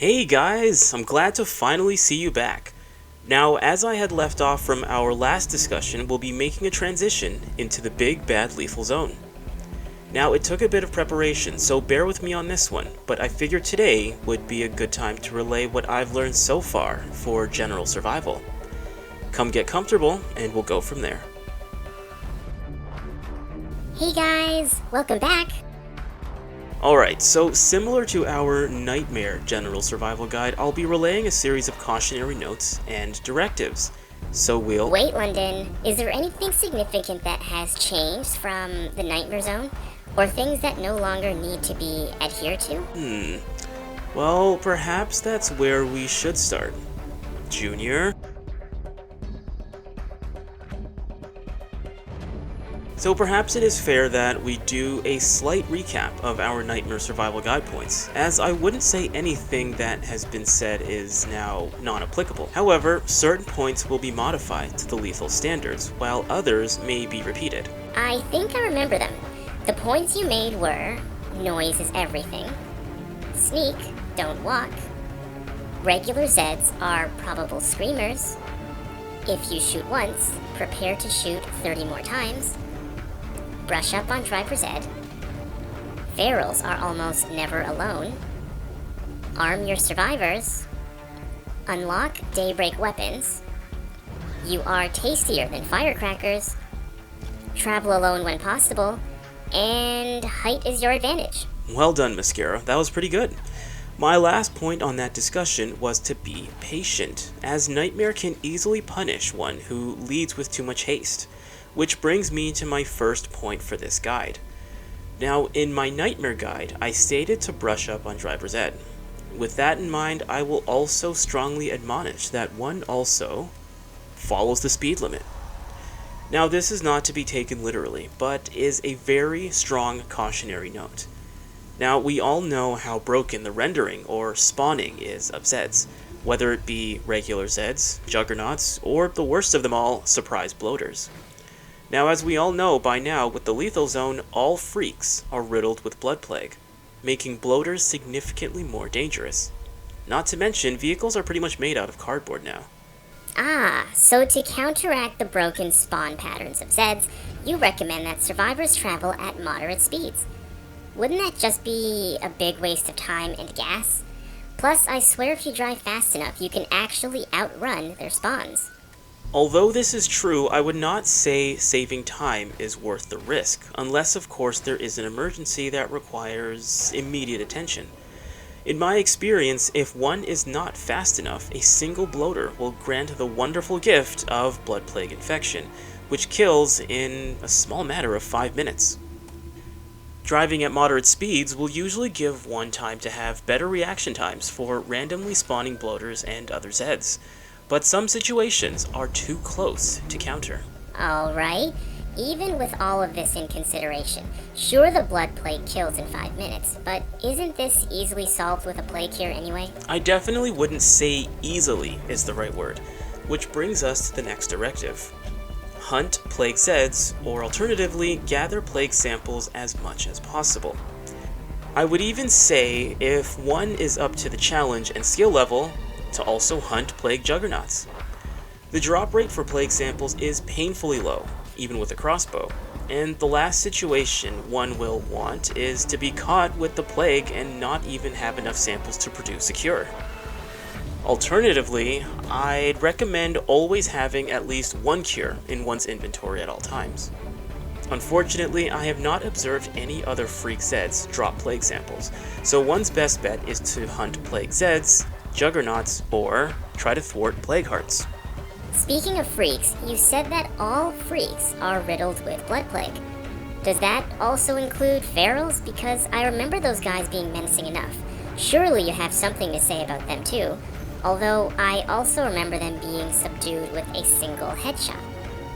Hey guys, I'm glad to finally see you back. Now, as I had left off from our last discussion, we'll be making a transition into the big bad lethal zone. Now, it took a bit of preparation, so bear with me on this one, but I figured today would be a good time to relay what I've learned so far for general survival. Come get comfortable, and we'll go from there. Hey guys, welcome back! Alright, so similar to our Nightmare General Survival Guide, I'll be relaying a series of cautionary notes and directives. So Wait, London, is there anything significant that has changed from the Nightmare Zone? Or things that no longer need to be adhered to? Well, perhaps that's where we should start. Junior? So perhaps it is fair that we do a slight recap of our Nightmare Survival Guide points, as I wouldn't say anything that has been said is now non-applicable. However, certain points will be modified to the lethal standards, while others may be repeated. I think I remember them. The points you made were: noise is everything, sneak, don't walk, regular Zeds are probable screamers, if you shoot once, prepare to shoot 30 more times, brush up on driver's ed, ferals are almost never alone, arm your survivors, unlock daybreak weapons, you are tastier than firecrackers, travel alone when possible, and height is your advantage. Well done, Mascara. That was pretty good. My last point on that discussion was to be patient, as Nightmare can easily punish one who leads with too much haste. Which brings me to my first point for this guide. Now, in my Nightmare guide, I stated to brush up on driver's ed. With that in mind, I will also strongly admonish that one also follows the speed limit. Now, this is not to be taken literally, but is a very strong cautionary note. Now, we all know how broken the rendering or spawning is of Zeds, whether it be regular Zeds, Juggernauts, or the worst of them all, surprise bloaters. Now, as we all know by now, with the lethal zone, all freaks are riddled with blood plague, making bloaters significantly more dangerous. Not to mention, vehicles are pretty much made out of cardboard now. So to counteract the broken spawn patterns of Zeds, you recommend that survivors travel at moderate speeds. Wouldn't that just be a big waste of time and gas? Plus, I swear if you drive fast enough, you can actually outrun their spawns. Although this is true, I would not say saving time is worth the risk, unless of course there is an emergency that requires immediate attention. In my experience, if one is not fast enough, a single bloater will grant the wonderful gift of blood plague infection, which kills in a small matter of 5 minutes. Driving at moderate speeds will usually give one time to have better reaction times for randomly spawning bloaters and other Zeds. But some situations are too close to counter. Alright, even with all of this in consideration, sure the blood plague kills in 5 minutes, but isn't this easily solved with a plague cure anyway? I definitely wouldn't say easily is the right word, which brings us to the next directive. Hunt plague Zeds, or alternatively, gather plague samples as much as possible. I would even say, if one is up to the challenge and skill level, to also hunt plague juggernauts. The drop rate for plague samples is painfully low, even with a crossbow, and the last situation one will want is to be caught with the plague and not even have enough samples to produce a cure. Alternatively, I'd recommend always having at least one cure in one's inventory at all times. Unfortunately, I have not observed any other freak Zeds drop plague samples, so one's best bet is to hunt plague Zeds, Juggernauts, or try to thwart plague hearts. Speaking of freaks, you said that all freaks are riddled with blood plague. Does that also include ferals? Because I remember those guys being menacing enough. Surely you have something to say about them too. Although I also remember them being subdued with a single headshot.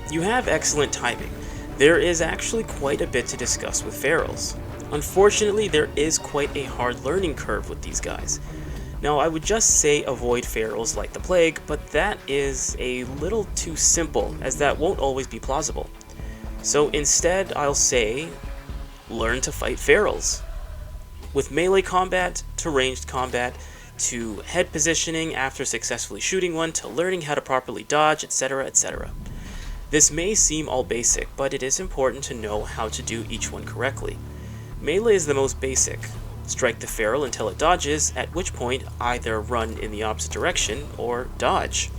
You have excellent timing. There is actually quite a bit to discuss with ferals. Unfortunately, there is quite a hard learning curve with these guys. Now, I would just say avoid ferals like the plague, but that is a little too simple, as that won't always be plausible. So instead, I'll say, learn to fight ferals. With melee combat to ranged combat, to head positioning after successfully shooting one, to learning how to properly dodge, etc., etc. This may seem all basic, but it is important to know how to do each one correctly. Melee is the most basic. Strike the feral until it dodges, at which point either run in the opposite direction or dodge.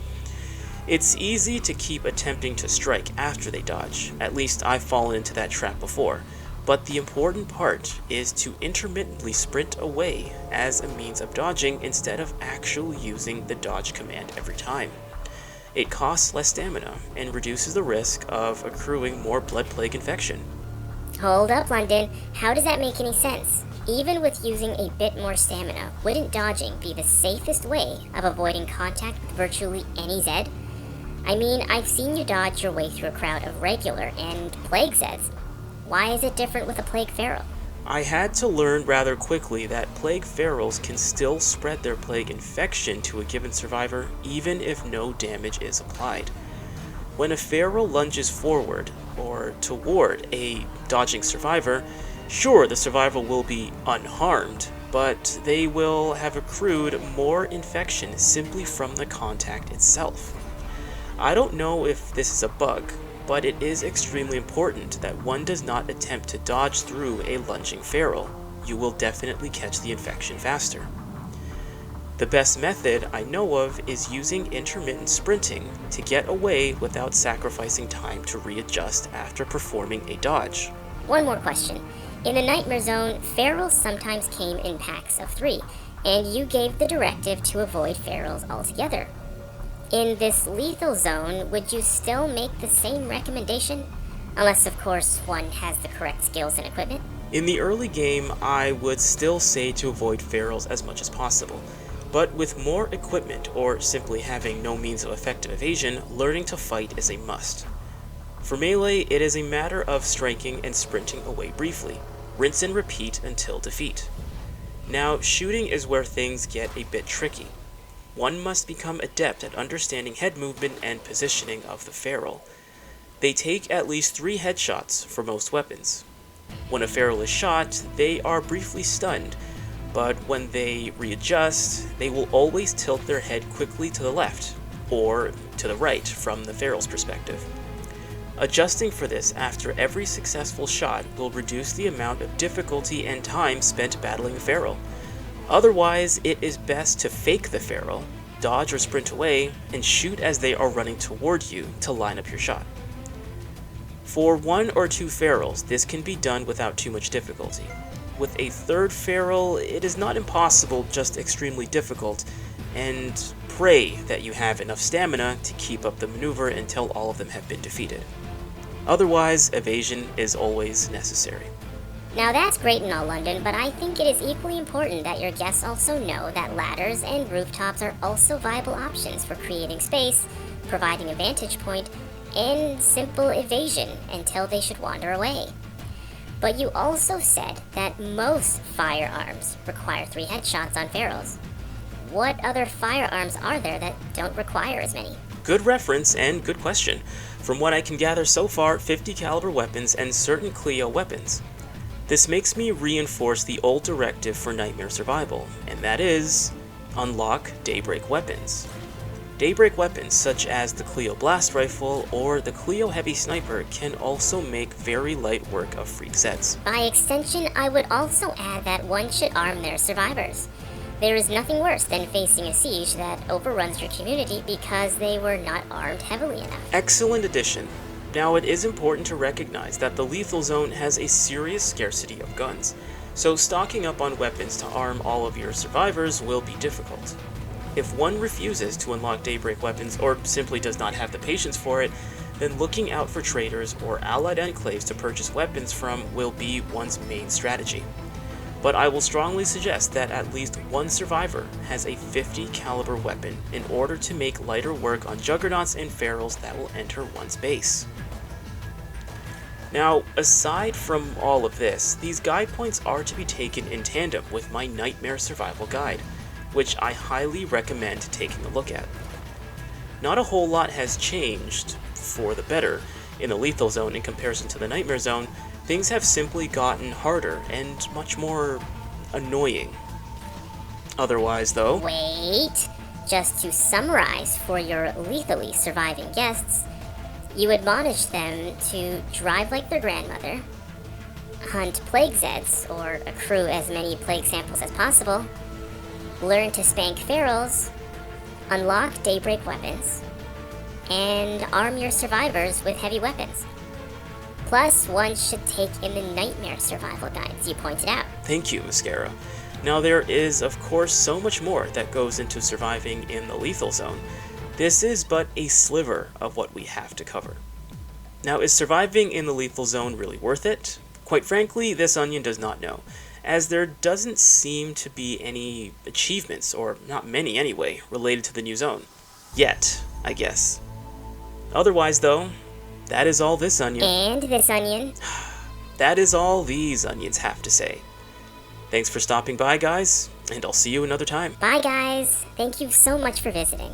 It's easy to keep attempting to strike after they dodge, at least I've fallen into that trap before, but the important part is to intermittently sprint away as a means of dodging instead of actually using the dodge command every time. It costs less stamina and reduces the risk of accruing more blood plague infection. Hold up, London. How does that make any sense? Even with using a bit more stamina, wouldn't dodging be the safest way of avoiding contact with virtually any Zed? I mean, I've seen you dodge your way through a crowd of regular and plague Zeds. Why is it different with a plague feral? I had to learn rather quickly that plague ferals can still spread their plague infection to a given survivor even if no damage is applied. When a feral lunges forward or toward a dodging survivor, sure, the survivor will be unharmed, but they will have accrued more infection simply from the contact itself. I don't know if this is a bug, but it is extremely important that one does not attempt to dodge through a lunging feral. You will definitely catch the infection faster. The best method I know of is using intermittent sprinting to get away without sacrificing time to readjust after performing a dodge. One more question. In the Nightmare Zone, ferals sometimes came in packs of 3, and you gave the directive to avoid ferals altogether. In this lethal zone, would you still make the same recommendation? Unless, of course, one has the correct skills and equipment. In the early game, I would still say to avoid ferals as much as possible, but with more equipment or simply having no means of effective evasion, learning to fight is a must. For melee, it is a matter of striking and sprinting away briefly. Rinse and repeat until defeat. Now, shooting is where things get a bit tricky. One must become adept at understanding head movement and positioning of the feral. They take at least 3 headshots for most weapons. When a feral is shot, they are briefly stunned, but when they readjust, they will always tilt their head quickly to the left, or to the right from the feral's perspective. Adjusting for this after every successful shot will reduce the amount of difficulty and time spent battling the feral. Otherwise, it is best to fake the feral, dodge or sprint away, and shoot as they are running toward you to line up your shot. For 1 or 2 ferals, this can be done without too much difficulty. With a 3rd feral, it is not impossible, just extremely difficult, and pray that you have enough stamina to keep up the maneuver until all of them have been defeated. Otherwise, evasion is always necessary. Now that's great and all, London, but I think it is equally important that your guests also know that ladders and rooftops are also viable options for creating space, providing a vantage point, and simple evasion until they should wander away. But you also said that most firearms require 3 headshots on ferals. What other firearms are there that don't require as many? Good reference and good question. From what I can gather so far, 50 caliber weapons and certain Clio weapons. This makes me reinforce the old directive for Nightmare Survival, and that is, unlock Daybreak weapons. Daybreak weapons such as the Clio Blast Rifle or the Clio Heavy Sniper can also make very light work of freak Zeds. By extension, I would also add that one should arm their survivors. There is nothing worse than facing a siege that overruns your community because they were not armed heavily enough. Excellent addition. Now, it is important to recognize that the lethal zone has a serious scarcity of guns, so stocking up on weapons to arm all of your survivors will be difficult. If one refuses to unlock Daybreak weapons or simply does not have the patience for it, then looking out for traders or allied enclaves to purchase weapons from will be one's main strategy. But I will strongly suggest that at least one survivor has a 50 caliber weapon in order to make lighter work on juggernauts and ferals that will enter one's base. Now, aside from all of this, these guide points are to be taken in tandem with my Nightmare Survival Guide, which I highly recommend taking a look at. Not a whole lot has changed for the better in the lethal zone in comparison to the Nightmare Zone. Things have simply gotten harder and much more annoying. Otherwise, though, Wait. Just to summarize for your lethally surviving guests, you admonish them to drive like their grandmother, hunt plague Zeds, or accrue as many plague samples as possible, learn to spank ferals, unlock daybreak weapons, and arm your survivors with heavy weapons. Plus, one should take in the nightmare survival guides you pointed out. thank you, Mascara. Now, there is, of course, so much more that goes into surviving in the lethal zone. This is but a sliver of what we have to cover. Now, is surviving in the lethal zone really worth it? Quite frankly, this onion does not know, as there doesn't seem to be any achievements, or not many anyway, related to the new zone. Yet, I guess. Otherwise, though, that is all this onion. And this onion. That is all these onions have to say. Thanks for stopping by, guys, and I'll see you another time. Bye, guys. Thank you so much for visiting.